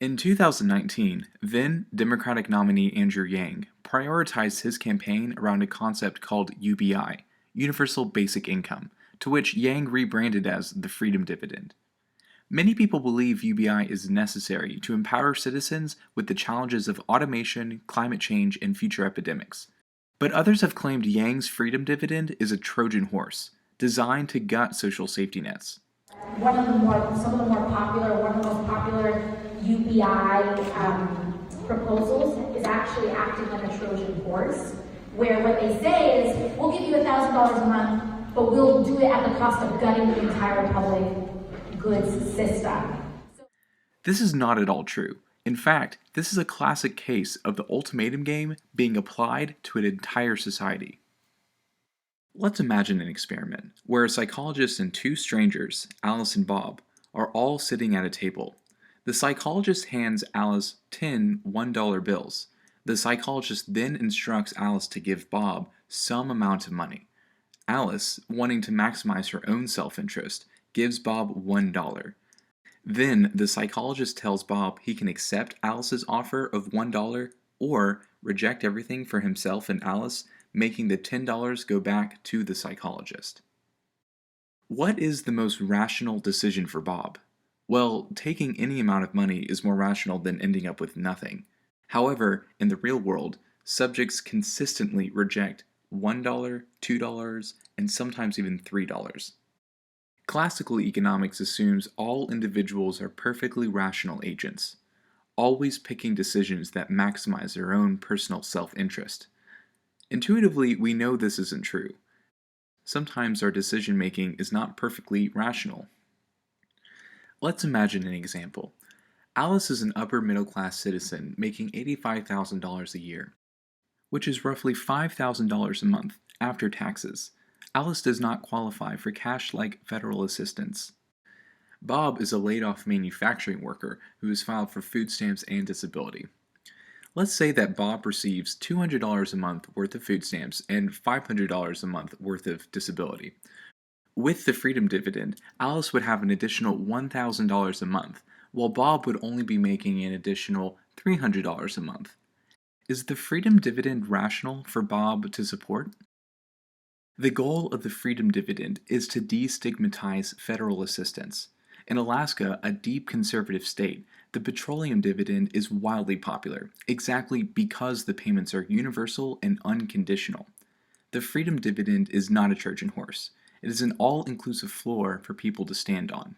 In 2019, then Democratic nominee Andrew Yang prioritized his campaign around a concept called UBI, Universal Basic Income, to which Yang rebranded as the Freedom Dividend. Many people believe UBI is necessary to empower citizens with the challenges of automation, climate change, and future epidemics. But others have claimed Yang's Freedom Dividend is a Trojan horse, designed to gut social safety nets. Some of the more popular, one of the most popular UBI proposals is actually acting like a Trojan horse, where what they say is, we'll give you $1,000 a month, but we'll do it at the cost of gutting the entire public goods system. This is not at all true. In fact, this is a classic case of the ultimatum game being applied to an entire society. Let's imagine an experiment where a psychologist and two strangers, Alice and Bob, are all sitting at a table. The psychologist hands Alice 10 $1 bills. The psychologist then instructs Alice to give Bob some amount of money. Alice, wanting to maximize her own self-interest, gives Bob $1. Then the psychologist tells Bob he can accept Alice's offer of $1 or reject everything for himself and Alice, making the $10 go back to the psychologist. What is the most rational decision for Bob? Well, taking any amount of money is more rational than ending up with nothing. However, in the real world, subjects consistently reject $1, $2, and sometimes even $3. Classical economics assumes all individuals are perfectly rational agents, always picking decisions that maximize their own personal self-interest. Intuitively, we know this isn't true. Sometimes our decision-making is not perfectly rational. Let's imagine an example. Alice is an upper-middle-class citizen making $85,000 a year, which is roughly $5,000 a month after taxes. Alice does not qualify for cash-like federal assistance. Bob is a laid-off manufacturing worker who has filed for food stamps and disability. Let's say that Bob receives $200 a month worth of food stamps and $500 a month worth of disability. With the Freedom Dividend, Alice would have an additional $1,000 a month, while Bob would only be making an additional $300 a month. Is the Freedom Dividend rational for Bob to support? The goal of the Freedom Dividend is to destigmatize federal assistance. In Alaska, a deep conservative state, the petroleum dividend is wildly popular, exactly because the payments are universal and unconditional. The Freedom Dividend is not a Trojan horse. It is an all-inclusive floor for people to stand on.